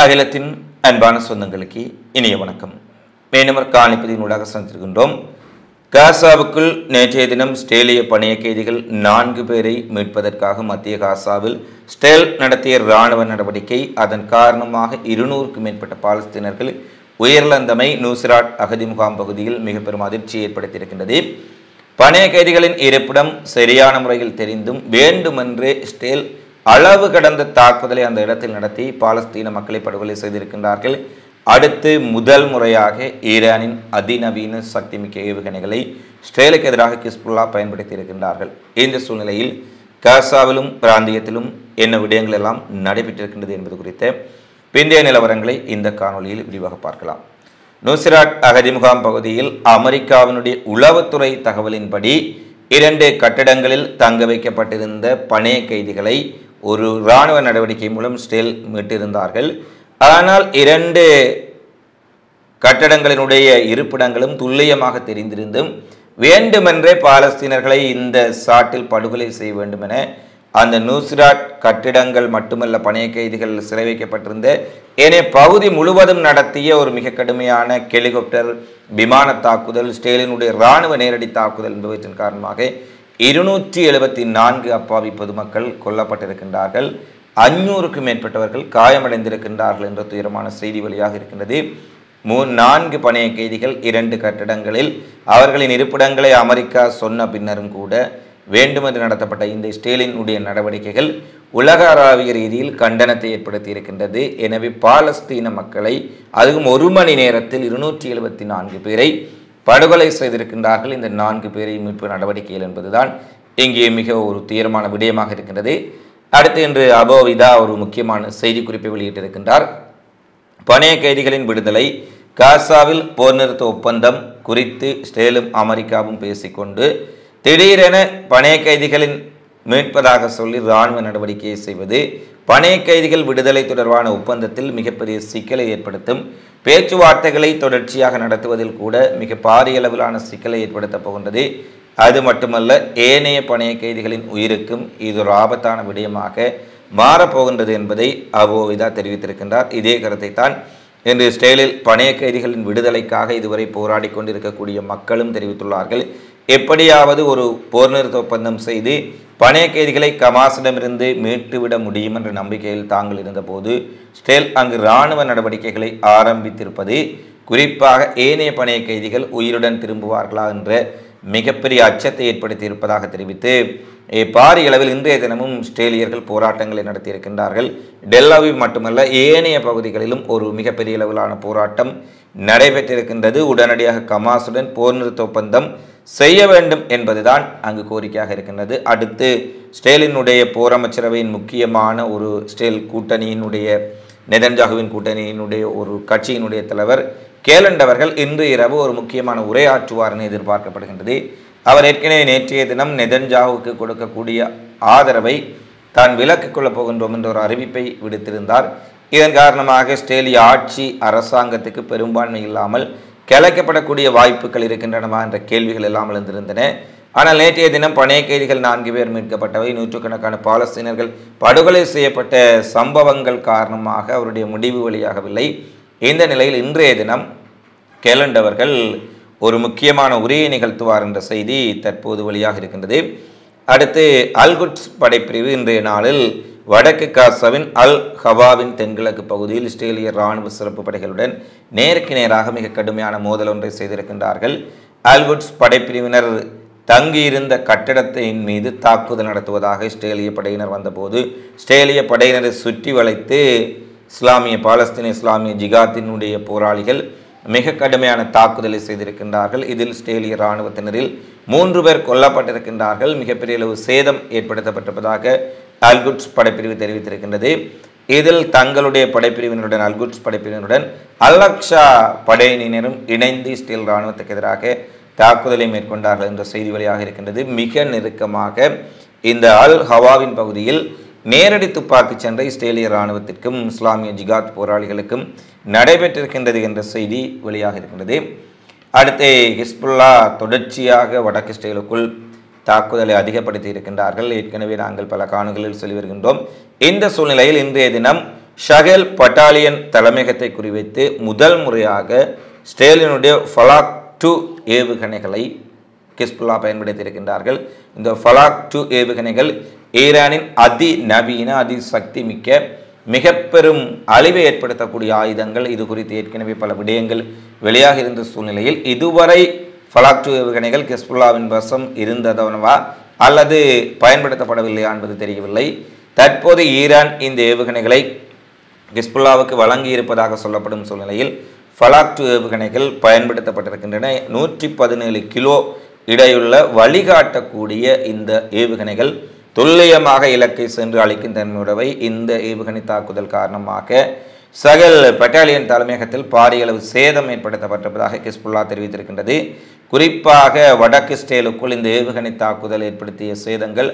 அகிலத்தின் அன்பான சொந்தங்களுக்கு இனிய வணக்கம். மீண்டும் காணிப்பதினூடாக சந்திருக்கின்றோம். காசாவுக்குள் நேற்றைய தினம் இஸ்ரேலிய பணைய கைதிகள் 4 பேரை மீட்பதற்காக மத்திய காசாவில் இஸ்ரேல் நடத்திய இராணுவ நடவடிக்கை அதன் காரணமாக 200க்கும் மேற்பட்ட பாலஸ்தீனர்கள் உயிரிழந்தமை நூசிராட் அகதி முகாம் பகுதியில் மிக பெரும் அதிர்ச்சியை ஏற்படுத்தியிருக்கின்றது. பணைய கைதிகளின் இருப்பிடம் சரியான முறையில் தெரிந்தும் வேண்டுமென்றே இஸ்ரேல் அளவு கடந்த தாக்குதலை அந்த இடத்தில் நடத்தி பாலஸ்தீன மக்களை படுகொலை செய்திருக்கின்றார்கள். அடுத்து முதல் முறையாக ஈரானின் அதிநவீன சக்திமிக்க ஏவுகணைகளை இஸ்ரேலுக்கு எதிராக ஹிஸ்புல்லா பயன்படுத்தி இருக்கின்றார்கள். இந்த சூழ்நிலையில் காசாவிலும் பிராந்தியத்திலும் என்ன விடயங்கள் எல்லாம் நடைபெற்றிருக்கின்றது என்பது குறித்த பிந்தைய நிலவரங்களை இந்த காணொலியில் விரிவாக பார்க்கலாம். நூசிராட் அகதி முகாம் பகுதியில் அமெரிக்காவினுடைய உளவுத்துறை தகவலின்படி 2 கட்டடங்களில் தங்க வைக்கப்பட்டிருந்த பணைய கைதிகளை ஒரு இராணுவ நடவடிக்கை மூலம் இஸ்ரேல் மீட்டிருந்தார்கள். ஆனால் 2 கட்டடங்களினுடைய இருப்பிடங்களும் துல்லியமாக தெரிந்திருந்தும் வேண்டுமென்றே பாலஸ்தீனர்களை இந்த சாட்டில் படுகொலை செய்ய வேண்டும் என அந்த நூசிராட் கட்டிடங்கள் மட்டுமல்ல பணைய கைதிகள் சிறை வைக்கப்பட்டிருந்த ஏனைய பகுதி முழுவதும் நடத்திய ஒரு மிக கடுமையான ஹெலிகாப்டர் விமான தாக்குதல், இஸ்ரேலினுடைய இராணுவ நேரடி தாக்குதல் என்பவற்றின் காரணமாக 274 அப்பாவி பொதுமக்கள் கொல்லப்பட்டிருக்கின்றார்கள். 500க்கும் மேற்பட்டவர்கள் காயமடைந்திருக்கின்றார்கள் என்ற துயரமான செய்தி வழியாக இருக்கின்றது. 4 பணைய கைதிகள் 2 கட்டடங்களில் அவர்களின் இருப்பிடங்களை அமெரிக்கா சொன்ன பின்னரும் கூட வேண்டுமென்று நடத்தப்பட்ட இந்த இஸ்ரேலினுடைய நடவடிக்கைகள் உலகளாவிய ரீதியில் கண்டனத்தை ஏற்படுத்தி இருக்கின்றது. எனவே பாலஸ்தீன மக்களை அதுவும் 1 மணி நேரத்தில் 274 பேரை படுகொலை செய்திருக்கின்றார்கள். இந்த 4 பேரை மீட்பு நடவடிக்கைகள் என்பதுதான் இங்கே மிக ஒரு தீர்மான விடயமாக இருக்கின்றது. அடுத்து இன்று அபோவிதா ஒரு முக்கியமான செய்தி குறிப்பை வெளியிட்டிருக்கின்றார். பணைய கைதிகளின் விடுதலை, காசாவில் போர் நிறுத்த ஒப்பந்தம் குறித்து இஸ்ரேலும் அமெரிக்காவும் பேசிக்கொண்டு திடீரென பணைய கைதிகளின் மீட்பதாக சொல்லி இராணுவ நடவடிக்கையை செய்வது பணைய கைதிகள் விடுதலை தொடர்பான ஒப்பந்தத்தில் மிகப்பெரிய சிக்கலை ஏற்படுத்தும். பேச்சுவார்த்தைகளை தொடர்ச்சியாக நடத்துவதில் கூட மிக பாரிய அளவிலான சிக்கலை ஏற்படுத்தப் போகின்றது. அது மட்டுமல்ல, ஏனைய பணைய கைதிகளின் உயிருக்கும் இது ஒரு ஆபத்தான விடயமாக மாறப்போகின்றது என்பதை அபோவிதா தெரிவித்திருக்கின்றார். இதே கருத்தை தான் இன்று இஸ்ரேலில் பணைய கைதிகளின் விடுதலைக்காக இதுவரை போராடி கொண்டிருக்கக்கூடிய மக்களும் தெரிவித்துள்ளார்கள். எப்படியாவது ஒரு போர் நிறுத்த ஒப்பந்தம் செய்து பணைய கைதிகளை கமாசிடமிருந்து மீட்டுவிட முடியும் என்ற நம்பிக்கையில் தாங்கள் இருந்தபோது இஸ்ரேல் அங்கு இராணுவ நடவடிக்கைகளை ஆரம்பித்திருப்பது குறிப்பாக ஏனைய பணைய கைதிகள் உயிருடன் திரும்புவார்களா என்ற மிகப்பெரிய அச்சத்தை ஏற்படுத்தி இருப்பதாக தெரிவித்து பாரிய அளவில் இன்றைய தினமும் இஸ்ரேலியர்கள் போராட்டங்களை நடத்தியிருக்கின்றார்கள். டெல்-அவீவ் மட்டுமல்ல, ஏனைய பகுதிகளிலும் ஒரு மிகப்பெரிய அளவிலான போராட்டம் நடைபெற்றிருக்கின்றது. உடனடியாக கமாசுடன் போர் நிறுத்த ஒப்பந்தம் செய்ய வேண்டும் என்பதுதான் அங்கு கோரிக்கையாக இருக்கின்றது. அடுத்து இஸ்ரேலினுடைய போர் அமைச்சரவையின் முக்கியமான ஒரு இஸ்ரேல் கூட்டணியினுடைய நெதன்யாகுவின் கூட்டணியினுடைய ஒரு கட்சியினுடைய தலைவர் கேலண்ட் அவர்கள் இன்று இரவு ஒரு முக்கியமான உரையாற்றுவார் என எதிர்பார்க்கப்படுகின்றது. அவர் ஏற்கனவே நேற்றைய தினம் நெதன்யாகுவுக்கு கொடுக்கக்கூடிய ஆதரவை தான் விலக்கிக் கொள்ளப் போகின்றோம் என்ற ஒரு அறிவிப்பை விடுத்திருந்தார். இதன் காரணமாக இஸ்ரேலிய ஆட்சி அரசாங்கத்துக்கு பெரும்பான்மை இல்லாமல் கலைக்கப்படக்கூடிய வாய்ப்புகள் இருக்கின்றனவா என்ற கேள்விகள் எல்லாம் எழுந்திருந்தன. ஆனால் நேற்றைய தினம் பணைய கைதிகள் 4 பேர் மீட்கப்பட்டவை, நூற்றுக்கணக்கான பாலஸ்தீனர்கள் படுகொலை செய்யப்பட்ட சம்பவங்கள் காரணமாக அவருடைய முடிவு வெளியாகவில்லை. இந்த நிலையில் இன்றைய தினம் கேலண்ட் அவர்கள் ஒரு முக்கியமான உரையை நிகழ்த்துவார் என்ற செய்தி தற்போது வெளியாக இருக்கின்றது. அடுத்து அல்-குட்ஸ் படைப்பிரிவு இன்றைய நாளில் வடக்கு காசாவின் அல் ஹவாவின் தென்கிழக்கு பகுதியில் இஸ்ரேலிய இராணுவ சிறப்பு படைகளுடன் நேருக்கு நேராக மிக கடுமையான மோதல் ஒன்றை செய்திருக்கின்றார்கள். அல்-குட்ஸ் படைப்பிரிவினர் தங்கியிருந்த கட்டடத்தின் மீது தாக்குதல் நடத்துவதாக இஸ்ரேலிய படையினர் வந்தபோது இஸ்ரேலிய படையினரை சுற்றி வளைத்து பாலஸ்தீன இஸ்லாமிய ஜிகாத்தினுடைய போராளிகள் மிக கடுமையான தாக்குதலை செய்திருக்கின்றார்கள். இதில் இஸ்ரேலிய இராணுவத்தினரில் 3 பேர் கொல்லப்பட்டிருக்கின்றார்கள். மிகப்பெரிய அளவு சேதம் ஏற்படுத்தப்பட்டிருப்பதாக அல்-குட்ஸ் படைப்பிரிவு தெரிவித்திருக்கின்றது. இதில் தங்களுடைய படைப்பிரிவினருடன் அல்-குட்ஸ் படைப்பிரிவினருடன் அல்-அக்ஸா படையினரும் இணைந்து இஸ்ரேல் இராணுவத்துக்கு எதிராக தாக்குதலை மேற்கொண்டார்கள் என்ற செய்தி வழியாக இருக்கின்றது. மிக நெருக்கமாக இந்த அல் ஹவாவின் பகுதியில் நேரடி துப்பாக்கி சண்டை இஸ்ரேலிய இராணுவத்திற்கும் இஸ்லாமிய ஜிகாத் போராளிகளுக்கும் நடைபெற்றிருக்கின்றது என்ற செய்தி வெளியாக இருக்கின்றது. அடுத்து ஹிஸ்புல்லா தொடர்ச்சியாக வடக்கு இஸ்ரேலுக்குள் தாக்குதலை அதிகப்படுத்தி இருக்கின்றார்கள். ஏற்கனவே நாங்கள் பல காணொளிகளில் சொல்லி வருகின்றோம். இந்த சூழ்நிலையில் இன்றைய தினம் ஷஹல் பட்டாலியன் தலைமையகத்தை குறிவைத்து முதல் முறையாக இஸ்ரேலினுடைய ஃபலாக் 2 ஏவுகணைகளை ஹிஸ்புல்லா பயன்படுத்தியிருக்கின்றார்கள். இந்த ஃபலாக் 2 ஏவுகணைகள் ஈரானின் அதிநவீன அதிசக்தி மிக்க மிக பெரும் அழிவை ஏற்படுத்தக்கூடிய ஆயுதங்கள். இது குறித்து ஏற்கனவே பல விடயங்கள் வெளியாக இருந்த சூழ்நிலையில் இதுவரை ஃபலாக் 2 ஏவுகணைகள் ஹிஸ்புல்லாவின் வசம் இருந்ததவனவா அல்லது பயன்படுத்தப்படவில்லையா என்பது தெரியவில்லை. தற்போது ஈரான் இந்த ஏவுகணைகளை ஹிஸ்புல்லாவுக்கு வழங்கி இருப்பதாக சொல்லப்படும் சூழ்நிலையில் ஃபலாக் 2 ஏவுகணைகள் பயன்படுத்தப்பட்டிருக்கின்றன. 117 கிலோ இடையுள்ள வழிகாட்டக்கூடிய இந்த ஏவுகணைகள் துல்லியமாக இலக்கை சென்று அளிக்கும் தன்மையுடவை. இந்த ஏவுகணை தாக்குதல் காரணமாக ஷஹல் பட்டாலியன் தலைமையகத்தில் பாரிய அளவு சேதம் ஏற்படுத்தப்பட்டிருப்பதாக ஹிஸ்புல்லா தெரிவித்திருக்கின்றது. குறிப்பாக வடக்கு இஸ்ரேலுக்குள் இந்த ஏவுகணை தாக்குதல் ஏற்படுத்திய சேதங்கள்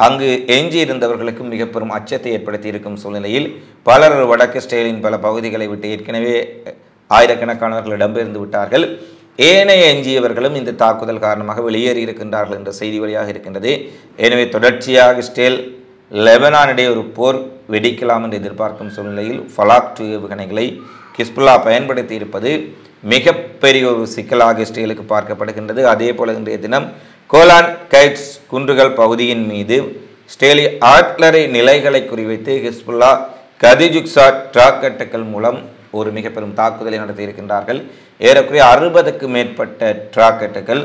அங்கு எஞ்சி இருந்தவர்களுக்கு மிக பெரும் அச்சத்தை ஏற்படுத்தி இருக்கும் சூழ்நிலையில் பலர் வடக்கு இஸ்ரேலின் பல பகுதிகளை விட்டு ஏற்கனவே ஆயிரக்கணக்கானவர்கள் இடம்பெயர்ந்து விட்டார்கள். ஏனைய எஞ்சியவர்களும் இந்த தாக்குதல் காரணமாக வெளியேறி இருக்கின்றார்கள் என்ற செய்தி வழியாக இருக்கின்றது. எனவே தொடர்ச்சியாக இஸ்ரேல் லெபனானிடையே ஒரு போர் வெடிக்கலாம் என்று எதிர்பார்க்கும் சூழ்நிலையில் ஃபலாக் 2 ஏவுகணைகளை ஹிஸ்புல்லா பயன்படுத்தி இருப்பது மிகப்பெரிய ஒரு சிக்கலாக இஸ்ரேலுக்கு பார்க்கப்படுகின்றது. அதே போல இன்றைய தினம் கோலான் கைட்ஸ் குன்றுகள் பகுதியின் மீது இஸ்ரேலிய ஆர்ட்லரி நிலைகளை குறிவைத்து ஹிஸ்புல்லா கதிஜுக்ஸா ராக்கெட்டுகள் மூலம் ஒரு மிக பெரும் தாக்குதலை நடத்தியிருக்கின்றார்கள். ஏறக்குறைய 60க்கு மேற்பட்ட ராக்கெட்டுகள்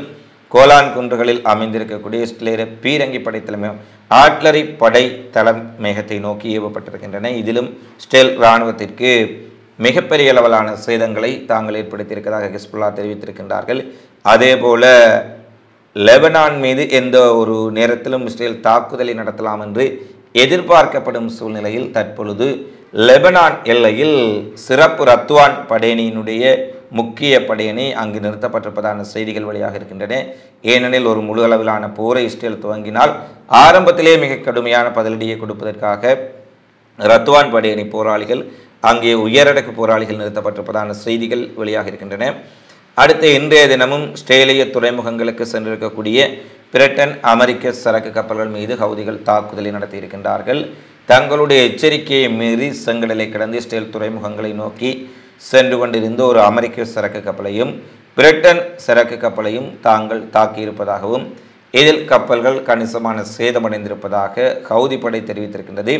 கோலான் குன்றுகளில் அமைந்திருக்கக்கூடிய இஸ்ரேலிய பீரங்கி படை தலைமையம் ஆர்ட்லரி படை தலைமையகத்தை நோக்கி ஏவப்பட்டிருக்கின்றன. இதிலும் இஸ்ரேல் இராணுவத்திற்கு மிகப்பெரிய அளவிலான சேதங்களை தாங்கள் ஏற்படுத்தியிருப்பதாக ஹிஸ்புல்லா தெரிவித்திருக்கின்றார்கள். அதே போல லெபனான் மீது எந்த ஒரு நேரத்திலும் இஸ்ரேல் தாக்குதலை நடத்தலாம் என்று எதிர்பார்க்கப்படும் சூழ்நிலையில் தற்பொழுது லெபனான் எல்லையில் சிறப்பு ரத்வான் படையணியினுடைய முக்கிய படையணி அங்கு நிறுத்தப்பட்டிருப்பதான செய்திகள் வழியாக இருக்கின்றன. ஏனெனில் ஒரு முழு அளவிலான போரை இஸ்ரேல் துவங்கினால் ஆரம்பத்திலே மிக கடுமையான பதிலடியை கொடுப்பதற்காக ரத்வான் படையணி போராளிகள் அங்கே உயரடக்கு போராளிகள் நிறுத்தப்பட்டிருப்பதான செய்திகள் வெளியாக இருக்கின்றன. அடுத்த இன்றைய தினமும் இஸ்ரேலிய துறைமுகங்களுக்கு சென்றிருக்கக்கூடிய பிரிட்டன் அமெரிக்க சரக்கு கப்பல்கள் மீது ஹவுதிகள் தாக்குதலை நடத்தியிருக்கின்றார்கள். தங்களுடைய எச்சரிக்கையை மீறி செங்கடலை கடந்து இஸ்ரேல் துறைமுகங்களை நோக்கி சென்று கொண்டிருந்த ஒரு அமெரிக்க சரக்கு கப்பலையும் பிரிட்டன் சரக்கு கப்பலையும் தாங்கள் தாக்கியிருப்பதாகவும் இதில் கப்பல்கள் கணிசமான சேதமடைந்திருப்பதாக ஹவுதி படை தெரிவித்திருக்கின்றது.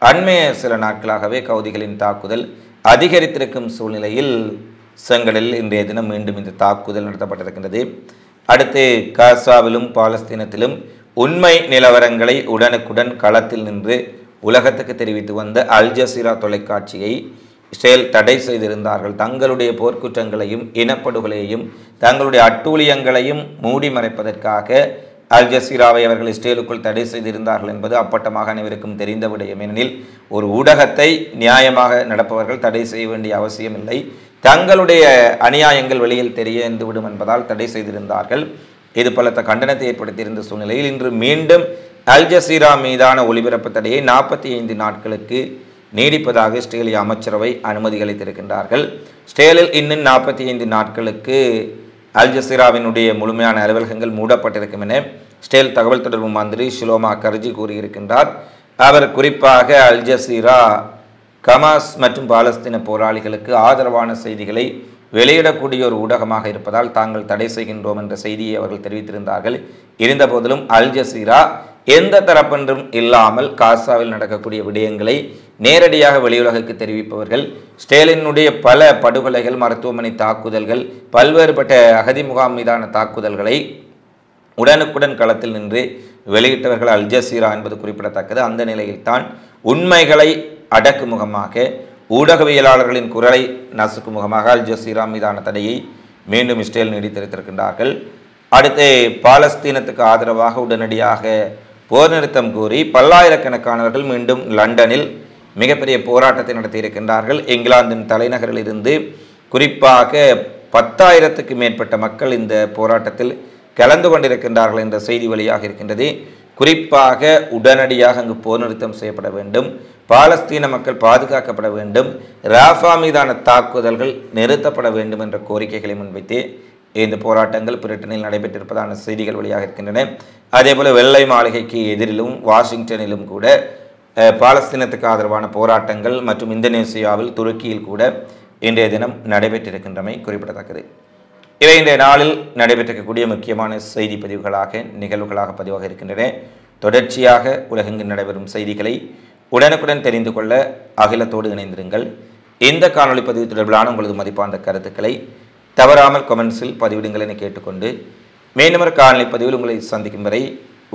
அண்மைய சில நாட்களாகவே ஹவுதிகளின் தாக்குதல் அதிகரித்திருக்கும் சூழ்நிலையில் செங்கடலில் இன்றைய தினம் மீண்டும் இந்த தாக்குதல் நடத்தப்பட்டிருக்கின்றது. அடுத்து காசாவிலும் பாலஸ்தீனத்திலும் உண்மை நிலவரங்களை உடனுக்குடன் களத்தில் நின்று உலகத்துக்கு தெரிவித்து வந்த அல் ஜசீரா தொலைக்காட்சியை இஸ்ரேல் தடை செய்திருந்தார்கள். தங்களுடைய போர்க்குற்றங்களையும் இனப்படுகொலையையும் தங்களுடைய அட்டூழியங்களையும் மூடி மறைப்பதற்காக அல் ஜசீராவை அவர்கள் இஸ்ரேலுக்குள் தடை செய்திருந்தார்கள் என்பது அப்பட்டமாக அனைவருக்கும் தெரிந்த விடயம். ஏனெனில் ஒரு ஊடகத்தை நியாயமாக நடப்பவர்கள் தடை செய்ய வேண்டிய அவசியமில்லை. தங்களுடைய அநியாயங்கள் வெளியில் தெரியந்துவிடும் என்பதால் தடை செய்திருந்தார்கள். இது பலத்த கண்டனத்தை ஏற்படுத்தியிருந்த சூழ்நிலையில் இன்று மீண்டும் அல் ஜசீரா மீதான ஒளிபரப்பு தடையை 45 நாட்களுக்கு நீடிப்பதாக இஸ்ரேலிய அமைச்சரவை அனுமதி அளித்திருக்கின்றார்கள். இஸ்ரேலில் இன்னும் 45 நாட்களுக்கு அல் ஜசீராவினுடைய முழுமையான அலுவலகங்கள் மூடப்பட்டிருக்கும் என இஸ்ரேல் தகவல் தொடர்பு மந்திரி ஷிலோமா கர்ஜி கூறியிருக்கின்றார். அவர் குறிப்பாக அல் ஜசீரா ஹமாஸ் மற்றும் பாலஸ்தீன போராளிகளுக்கு ஆதரவான செய்திகளை வெளியிடக்கூடிய ஒரு ஊடகமாக இருப்பதால் தாங்கள் தடை செய்கின்றோம் என்ற செய்தியை அவர்கள் தெரிவித்திருந்தார்கள். இருந்தபோதிலும் அல் ஜசீரா எந்த தரப்பென்றும் இல்லாமல் காசாவில் நடக்கக்கூடிய விடயங்களை நேரடியாக வெளியுலகுக்கு தெரிவிப்பவர்கள். இஸ்ரேலினுடைய பல படுகொலைகள், மருத்துவமனை தாக்குதல்கள், பல்வேறுபட்ட அகதி முகாம் மீதான தாக்குதல்களை உடனுக்குடன் களத்தில் நின்று வெளியிட்டவர்கள் அல் ஜசீரா என்பது குறிப்பிடத்தக்கது. அந்த நிலையில்தான் உண்மைகளை அடக்கு முகமாக ஊடகவியலாளர்களின் குரலை நசுக்கு முகமாக அல் ஜசீரா மீதான தடையை மீண்டும் இஸ்ரேல் நீடித்திருக்கின்றார்கள். அடுத்து பாலஸ்தீனத்துக்கு ஆதரவாக உடனடியாக போர் நிறுத்தம் கூறி பல்லாயிரக்கணக்கானவர்கள் மீண்டும் லண்டனில் மிகப்பெரிய போராட்டத்தை நடத்தியிருக்கின்றார்கள். இங்கிலாந்தின் தலைநகரில் இருந்து குறிப்பாக 10,000க்கு மேற்பட்ட மக்கள் இந்த போராட்டத்தில் கலந்து கொண்டிருக்கின்றார்கள் என்ற செய்தி வழியாக இருக்கின்றது. குறிப்பாக உடனடியாக அங்கு போர் நிறுத்தம் செய்யப்பட வேண்டும், பாலஸ்தீன மக்கள் பாதுகாக்கப்பட வேண்டும், ராஃபா மீதான தாக்குதல்கள் நிறுத்தப்பட வேண்டும் என்ற கோரிக்கைகளை முன்வைத்து இந்த போராட்டங்கள் பிரிட்டனில் நடைபெற்றிருப்பதான செய்திகள் வழியாக இருக்கின்றன. அதேபோல வெள்ளை மாளிகைக்கு எதிரிலும் வாஷிங்டனிலும் கூட பாலஸ்தீனத்துக்கு ஆதரவான போராட்டங்கள் மற்றும் இந்தோனேசியாவில் துருக்கியில் கூட இன்றைய தினம் நடைபெற்றிருக்கின்றமை குறிப்பிடத்தக்கது. இவை இன்றைய நாளில் நடைபெற்றிருக்கக்கூடிய முக்கியமான செய்தி பதிவுகளாக நிகழ்வுகளாக பதிவாக இருக்கின்றன. தொடர்ச்சியாக உலகெங்கு நடைபெறும் செய்திகளை உடனுக்குடன் தெரிந்து கொள்ள அகிலத்தோடு இணைந்திருங்கள். இந்த காணொலி பதிவு தொடர்பிலான உங்களது மதிப்பான கருத்துக்களை தவறாமல் கமெண்ட்ஸில் பதிவிடுங்கள் என கேட்டுக்கொண்டு மீண்டும் ஒரு காணொலி பதிவில் உங்களை சந்திக்கும் வரை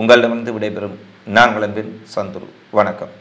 உங்களிடமிருந்து விடைபெறும் நான் உங்கள் அன்பின் சந்துரு. வணக்கம்.